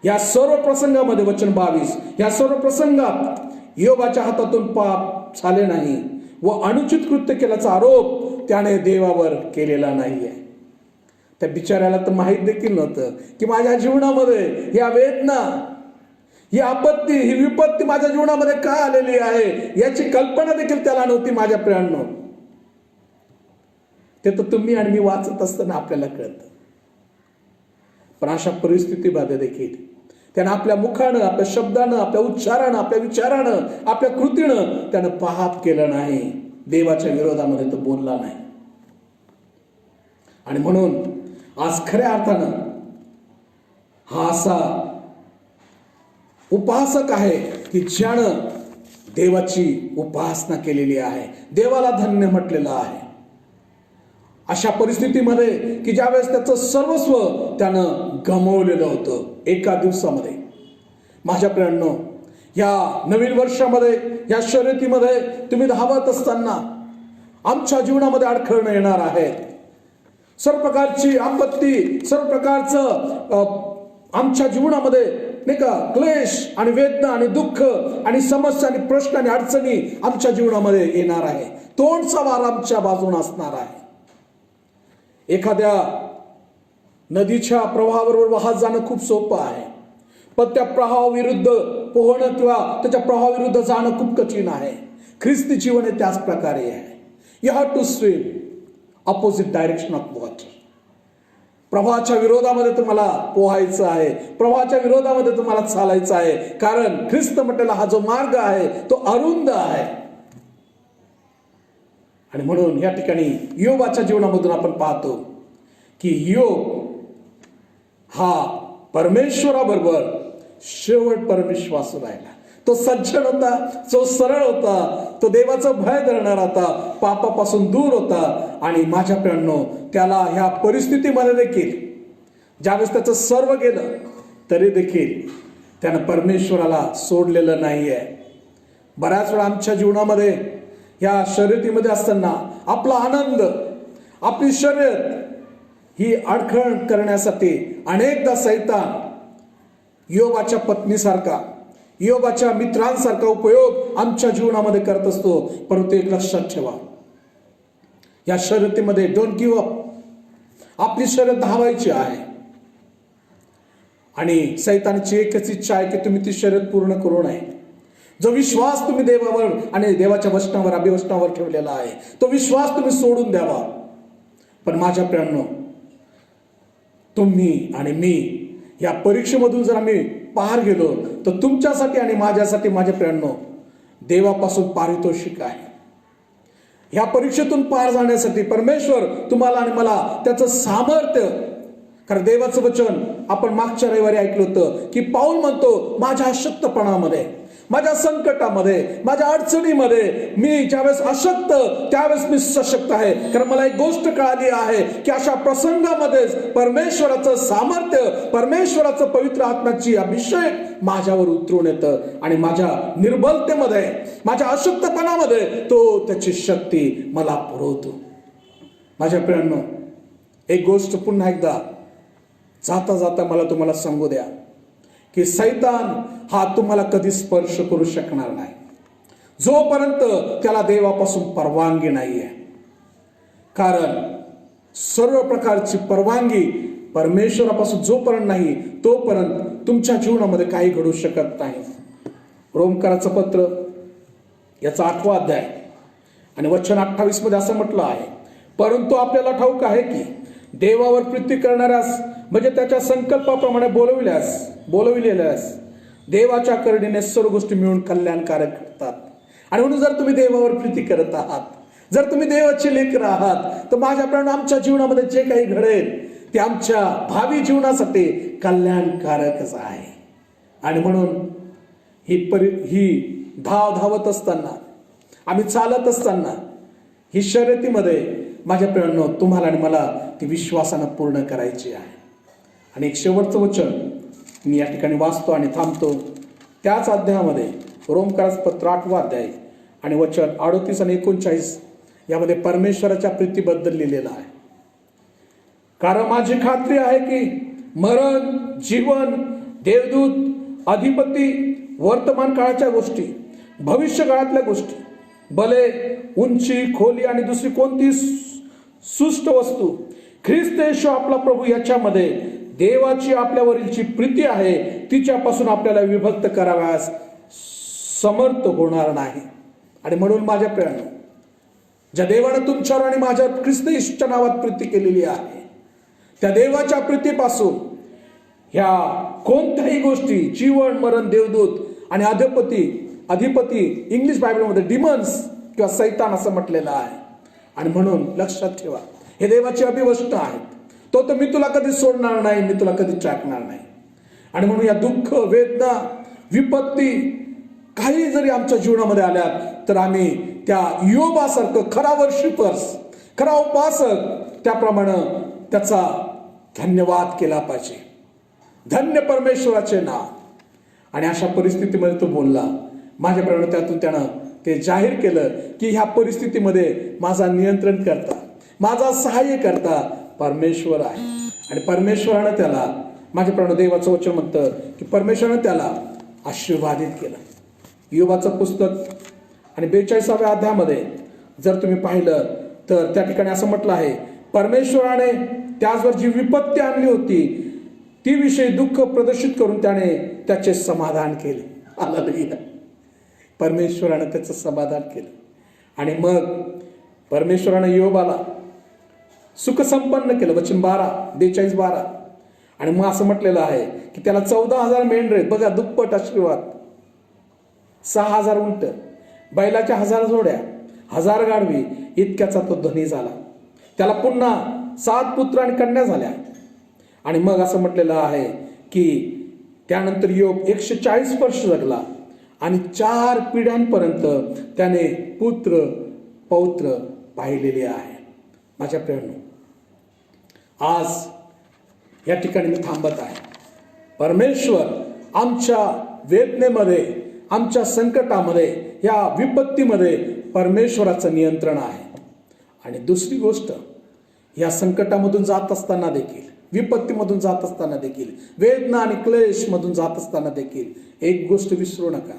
या सर्व प्रसंगामध्ये वचन 22, या सर्व प्रसंगात योबाच्या हातातून पाप झाले नाही व अनुचित कृत्य केल्याचा आरोप त्याने देवावर केलेला नाहीये. त्या बिचाऱ्याला तर माहीत देखील नव्हतं की माझ्या जीवनामध्ये या वेदना, ही आपत्ती, ही विपत्ती माझ्या जीवनामध्ये का आलेली आहे याची कल्पना देखील त्याला नव्हती. माझ्या प्रियांनो, ते तर तुम्ही आणि मी वाचत असताना आपल्याला कळतं. पण अशा परिस्थितीमध्ये देखील त्यानं आपल्या मुखानं, आपल्या शब्दानं, आपल्या उच्चारानं, आपल्या विचारानं, आपल्या कृतीनं त्यानं पाप केलं नाही, देवाच्या विरोधामध्ये तो बोलला नाही. आणि म्हणून आज खऱ्या अर्थानं हा असा उपासक आहे की ज्यानं देवाची उपासना केलेली आहे, देवाला धन्य म्हटलेलं आहे. अशा परिस्थितीमध्ये की ज्यावेळेस त्याचं सर्वस्व त्यानं गमावलेलं होतं एका दिवसामध्ये. माझ्या प्रियांनो, या नवीन वर्षामध्ये, या शर्यतीमध्ये तुम्ही धावत असताना आमच्या जीवनामध्ये अडखळणं येणार आहे. सर्व प्रकारची आपत्ती, सर्व प्रकारचं आमच्या जीवनामध्ये नाही का क्लेश आणि वेदना आणि दुःख आणि समस्या आणि प्रश्न आणि अडचणी आमच्या जीवनामध्ये येणार आहे. तोंडचा वार आमच्या बाजून असणार आहे. एखाद्या नदीच्या प्रवाहाबरोबर वाहत जाणं खूप सोपं आहे, पण त्या प्रवाहाविरुद्ध पोहणं किंवा त्याच्या प्रवाहाविरुद्ध जाणं खूप कठीण आहे. ख्रिस्ती जीवन हे त्याच प्रकारे आहे. You have to swim opposite direction of water. प्रवाहाच्या विरोधामध्ये तुम्हाला पोहायचं आहे, प्रवाहाच्या विरोधामध्ये तुम्हाला चालायचं आहे. कारण ख्रिस्त म्हटलेला हा जो मार्ग आहे तो अरुंद आहे. आणि म्हणून या ठिकाणी योबाच्या जीवनामधून आपण पाहतो की योब हा परमेश्वराबरोबर शेवटपर्यंत विश्वासू राहिला. तो सज्जन होता, तो सरळ होता, तो देवाचं भय धरणारा होता, पापापासून दूर होता. आणि माझ्या प्रियांनो, त्याला ह्या परिस्थितीमध्ये देखील ज्यावेळेस त्याचं सर्व गेलं तरी देखील त्यानं परमेश्वराला सोडलेलं नाहीये. बऱ्याच वेळा आमच्या जीवनामध्ये या शर्यतीमध्ये असताना आपला आनंद, आपली शर्यत ही अडखळ करण्यासाठी अनेकदा सैतान योबाच्या पत्नीसारखा, योबाच्या मित्रांसारखा उपयोग आमच्या जीवनामध्ये करत असतो. परंतु एक लक्षात ठेवा, या शर्यतीमध्ये डोंट गिव्ह अप. आपली शर्यत धावायची आहे आणि सैतानाची एकच इच्छा आहे की तुम्ही ती शर्यत पूर्ण करू नये. जो विश्वास तुम्ही देवावर आणि देवाच्या वचनावर, अभिवचनावर ठेवलेला आहे, तो विश्वास तुम्ही सोडून द्यावा. पण माझ्या प्रियांनो, तुम्ही आणि मी या परीक्षेमधून जर आम्ही पार गेलो तर तुमच्यासाठी आणि माझ्यासाठी माझ्या प्रियांनो देवापासून पारितोषिक आहे. ह्या परीक्षेतून पार जाण्यासाठी परमेश्वर तुम्हाला आणि मला त्याचं सामर्थ्य, कारण देवाचं वचन आपण मागच्या रविवारी ऐकलं होतं की पाऊल म्हणतो, माझ्या अशक्तपणामध्ये, माझ्या संकटामध्ये, माझ्या अडचणीमध्ये मी ज्यावेळेस अशक्त त्यावेळेस मी सशक्त आहे. कारण मला एक गोष्ट कळाली आहे की अशा प्रसंगामध्येच परमेश्वराचं सामर्थ्य, परमेश्वराचं पवित्र आत्म्याची अभिषेक माझ्यावर उतरून येतं आणि माझ्या निर्बलतेमध्ये, माझ्या अशक्तपणामध्ये तो त्याची शक्ती मला पुरवतो. माझ्या प्रियांनो, एक गोष्ट पुन्हा एकदा जाता जाता मला तुम्हाला सांगू द्या की सैतान हा तुम्हाला कधी स्पर्श करू शकणार नाही जोपर्यंत त्याला देवापासून परवानगी नाहीये. कारण सर्व प्रकारची परवानगी परमेश्वरापासून जोपर्यंत नाही तोपर्यंत तुमच्या जीवनामध्ये काही घडू शकत नाही. रोमकराचं पत्र याचा 8वा अध्याय आणि वचन 28 मध्ये असं म्हटलं आहे, परंतु आपल्याला ठाऊक आहे की देवावर प्रीती करणाऱ्यास म्हणजे त्याच्या संकल्पाप्रमाणे बोलविलेल्यास देवाच्या करुणेने सर्व गोष्टी मिळून कल्याणकारक ठरतात. आणि म्हणून जर तुम्ही देवावर प्रीती करत आहात, जर तुम्ही देवाचे लेकर आहात, तर माझ्या प्रियांनो आमच्या जीवनामध्ये जे काही घडेल ते आमच्या भावी जीवनासाठी कल्याणकारकच आहे. आणि म्हणून ही धावत असताना, आम्ही चालत असताना ही शर्यतीमध्ये माझ्या प्रियांनो तुम्हाला आणि मला ती विश्वासानं पूर्ण करायची आहे. आणि एक शेवटचं वचन मी या ठिकाणी वाचतो आणि थांबतो. त्याच अध्यायामध्ये रोमकराचं पत्र 8वा अध्याय आणि वचन 38 आणि 39 यामध्ये परमेश्वराच्या प्रीतीबद्दल लिहिलेलं आहे. कारण माझी खात्री आहे की मरण, जीवन, देवदूत, अधिपती, वर्तमान काळाच्या गोष्टी, भविष्य काळातल्या गोष्टी, भले, उंची, खोली आणि दुसरी कोणती सुष्ट वस्तू, ख्रिस्त येशू आपला प्रभू याच्यामध्ये देवाची आपल्यावरीलची प्रीती आहे तिच्यापासून आपल्याला विभक्त कराव्यास समर्थ होणार नाही. आणि म्हणून माझ्या प्रियांनो, ज्या देवानं तुमच्यावर आणि माझ्यावर ख्रिस्त येशूच्या नावात प्रीती केलेली आहे, त्या देवाच्या प्रीतीपासून ह्या कोणत्याही गोष्टी, जीवन, मरण, देवदूत आणि अधिपती इंग्लिश बायबलमध्ये डिमन्स किंवा सैतान असं म्हटलेलं आहे. आणि म्हणून लक्षात ठेवा, हे देवाची अभिवचनं आहेत. तो तर मी तुला कधी सोडणार नाही, मी तुला कधी टाकणार नाही. आणि म्हणून या दुःख, वेदना, विपत्ती काही जरी आमच्या जीवनामध्ये आल्या तर आम्ही त्या योबासारखं खरा वर्शिपर्स, खरा उपासक त्याप्रमाणे त्याचा धन्यवाद केला पाहिजे. धन्य परमेश्वराचे नाव. आणि अशा परिस्थितीमध्ये तो बोलला. माझ्या प्रमाणे त्यातून त्यानं ते जाहीर केलं की ह्या परिस्थितीमध्ये माझा नियंत्रण करता, माझा सहाय्य करता परमेश्वर आहे. आणि परमेश्वरानं त्याला, माझ्या प्राण देवाचं वचन म्हणतं की परमेश्वरानं त्याला आशीर्वादित केलं. योबाचं पुस्तक आणि 42व्या अध्यायामध्ये जर तुम्ही पाहिलं तर त्या ठिकाणी असं म्हटलं आहे, परमेश्वराने त्याचवर जी विपत्ती आणली होती ती विषयी दुःख प्रदर्शित करून त्याने त्याचे समाधान केले. हालेलुया. परमेश्वरानं त्याचं समाधान केलं. आणि मग परमेश्वरानं योबाला सुखसंपन्न केलं. वचन 42:12. आणि मग असं म्हटलेलं आहे की त्याला 14,000 मेंढरे, बघा दुप्पट आशीर्वाद, 6,000 उंट, बैलाच्या 1,000 जोड्या, 1,000 गाढवी, इतक्याचा तो धनी झाला. त्याला पुन्हा 7 पुत्र आणि कन्या झाल्या. आणि मग असं म्हटलेलं आहे की त्यानंतर योब 140 वर्ष जगला आणि 4 पिढ्यांपर्यंत त्याने पुत्र पौत्र पाहिलेले आहे. माझ्या प्रेमांनो, आज या ठिकाणी मी थांबत आहे. परमेश्वर आमच्या वेदनेमध्ये, आमच्या संकटामध्ये, या विपत्तीमध्ये परमेश्वराचं नियंत्रण आहे. आणि दुसरी गोष्ट, या संकटामधून जात असताना देखील, विपत्तीमधून जात असताना देखील, वेदना आणि क्लेश मधून जात असताना देखील एक गोष्ट विसरू नका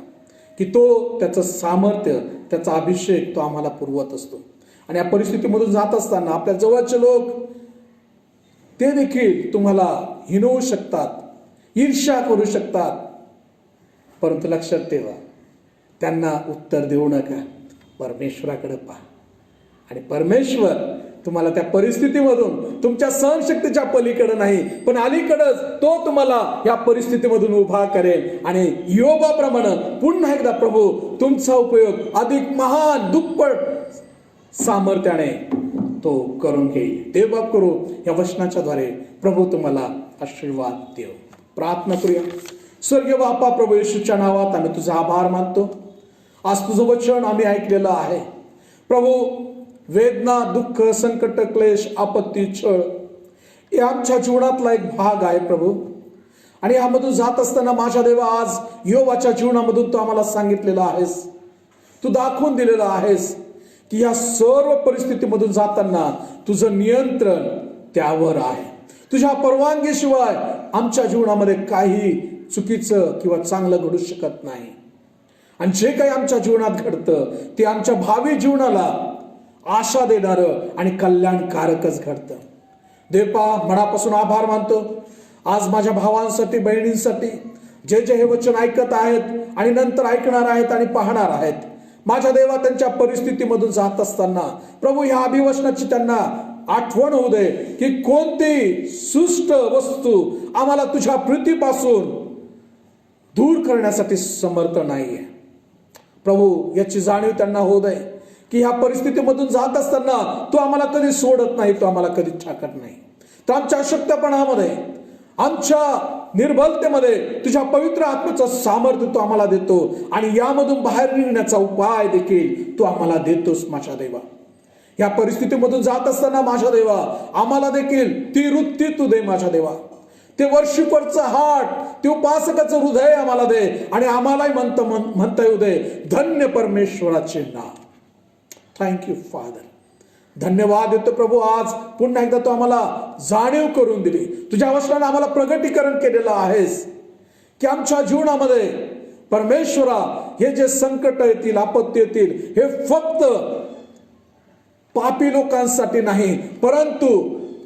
की तो त्याचं सामर्थ्य, त्याचा अभिषेक तो आम्हाला पुरवत असतो. आणि या परिस्थितीमधून जात असताना आपल्या जवळचे लोक ते देखील तुम्हाला हिणवू शकतात, ईर्ष्या करू शकतात, परंतु लक्षात ठेवा, त्यांना उत्तर देऊ नका. परमेश्वराकडे पहा. आणि परमेश्वर तुम्हाला त्या परिस्थितीमधून, तुमच्या सहनशक्तीच्या पलीकडे नाही पण अलीकडच तो तुम्हाला या परिस्थितीमधून उभा करेल. आणि योबाप्रमाणे पुन्हा एकदा प्रभू तुमचा उपयोग अधिक महान दुप्पट सामर्थ्याने तो करून घेईल. देव करू या वचनाच्या द्वारे प्रभू तुम्हाला आशीर्वाद देव. प्रार्थना करूया. स्वर्गीय बापा, प्रभू येशूच्या नावात आम्ही तुझा आभार मानतो. आज तुझं वचन आम्ही ऐकलेलं आहे प्रभू. वेदना, दुःख, संकट, क्लेश, आपत्ती, छळ हे आमच्या जीवनातला एक भाग आहे प्रभू. आणि यामधून जात असताना माझ्या देवा, आज योबाच्या जीवनामधून तू आम्हाला सांगितलेलं आहेस, तू दाखवून दिलेलं आहेस की या सर्व परिस्थितीमधून जाताना तुझं नियंत्रण त्यावर आहे. तुझ्या परवानगीशिवाय आमच्या जीवनामध्ये काही चुकीचं किंवा चांगलं घडू शकत नाही. आणि जे काही आमच्या जीवनात घडतं ते आमच्या भावी जीवनाला आशा देणारं आणि कल्याणकारकच घडतं. देवा, मनापासून आभार मानतो आज माझ्या भावांसाठी, बहिणींसाठी, जे जे हे वचन ऐकत आहेत आणि नंतर ऐकणार आहेत आणि पाहणार आहेत. माझ्या देवा, त्यांच्या परिस्थितीमधून जात असताना प्रभू ह्या अभिवचनाची त्यांना आठवण होऊ दे की कोणती सुष्ट वस्तू आम्हाला तुझ्या प्रीतीपासून दूर करण्यासाठी समर्थ नाहीये. प्रभू याची जाणीव त्यांना होऊ दे की ह्या परिस्थितीमधून जात असताना तू आम्हाला कधी सोडत नाही, तू आम्हाला कधी ठाकत नाही. तर आमच्या अशक्तपणामध्ये, आमच्या निर्बलतेमध्ये तुझ्या पवित्र आत्म्याचं सामर्थ्य तू आम्हाला देतो आणि यामधून बाहेर निघण्याचा उपाय देखील तू आम्हाला देतोस. माझ्या देवा, या परिस्थितीमधून जात असताना माझ्या देवा आम्हाला देखील ती वृत्ती तू दे. माझ्या देवा, ते वर्शिपरचं हार्ट, ते उपासकाचं हृदय आम्हाला दे आणि आम्हालाही म्हणता येऊ दे, धन्य परमेश्वराचे नाव. Thank you father. धन्यवाद देतो प्रभू. आज पुन्हा एकदा तू आम्हाला जाणीव करून दिली, तुझ्या वचनाने आम्हाला प्रगटीकरण केलेलं आहेस की आमच्या जीवनामध्ये परमेश्वरा हे जे संकट येतील, आपत्ती येतील, हे फक्त पापी लोकांसाठी नाही, परंतु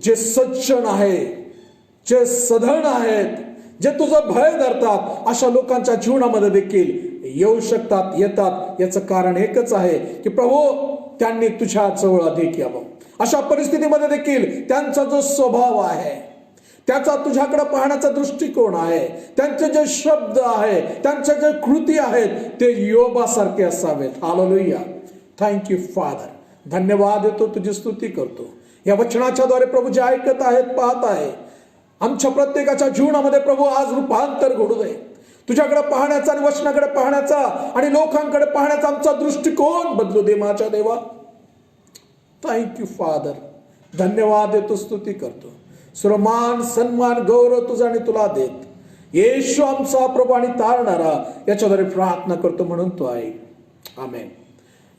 जे सज्जन आहे, जे सधन आहेत, जे तुझं भय धरतात, अशा लोकांच्या जीवनामध्ये देखील येऊ शकतात, येतात. याचं कारण एकच आहे की प्रभू त्यांनी तुझ्या जवळ अधिक यावं. अशा परिस्थितीमध्ये देखील त्यांचा जो स्वभाव आहे, त्याचा तुझ्याकडे पाहण्याचा दृष्टिकोन आहे, त्यांचे जे शब्द आहे, त्यांच्या जे कृती आहेत ते योबासारखे असावेत. हालेलुया. Thank you father. धन्यवाद देतो, तुझी स्तुती करतो. या वचनाच्या द्वारे प्रभू जे ऐकत आहेत, पाहत आहे, आमच्या प्रत्येकाच्या जीवनामध्ये प्रभू आज रूपांतर घडू दे. तुझ्याकडे पाहण्याचा आणि वचनाकडे पाहण्याचा आणि लोकांकडे पाहण्याचा आमचा दृष्टिकोन बदलू दे. माझ्या देवा, थँक्यू फादर. धन्यवाद देतो, स्तुती करतो. सर्वमान, सन्मान, गौरव तुझा आणि तुला देत येशू आमचा प्रभू आणि तारणारा याच्याद्वारे प्रार्थना करतो म्हणून तो आहे. Amen.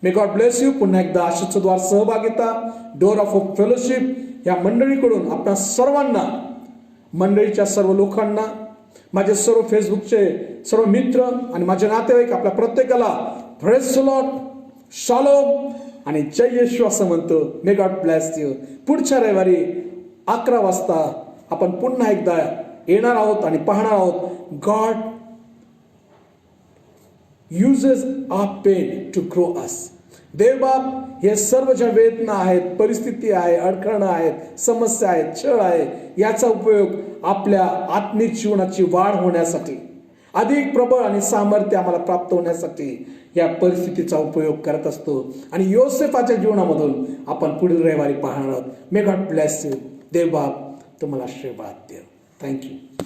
May God bless you. पुन्हा एकदा आशीषचं द्वार सहभागिता, डोर ऑफ फेलोशिप या मंडळीकडून आपल्या सर्वांना, मंडळीच्या सर्व लोकांना, माझे सर्व फेसबुकचे सर्व मित्र आणि माझे नातेवाईक, आपल्या प्रत्येकाला प्रेज द लॉर्ड, शालोम आणि जय येशू असं म्हणतो. मे गॉड ब्लेस यू. पुढच्या रविवारी 11 वाजता आपण पुन्हा एकदा येणार आहोत आणि पाहणार आहोत God uses our pain to grow us. देवबाप हे सर्व ज्या वेदना आहेत, परिस्थिती आहे, अडखळणं आहेत, समस्या आहेत, छळ आहे, याचा उपयोग आपल्या आत्मिक जीवनाची वाढ होण्यासाठी, अधिक प्रबळ आणि सामर्थ्य आम्हाला प्राप्त होण्यासाठी या परिस्थितीचा उपयोग करत असतो. आणि योसेफाच्या जीवनामधून आपण पुढील रविवारी पाहणार आहोत. May God bless you. देवबाप तुम्हाला आशीर्वाद देव. थँक्यू.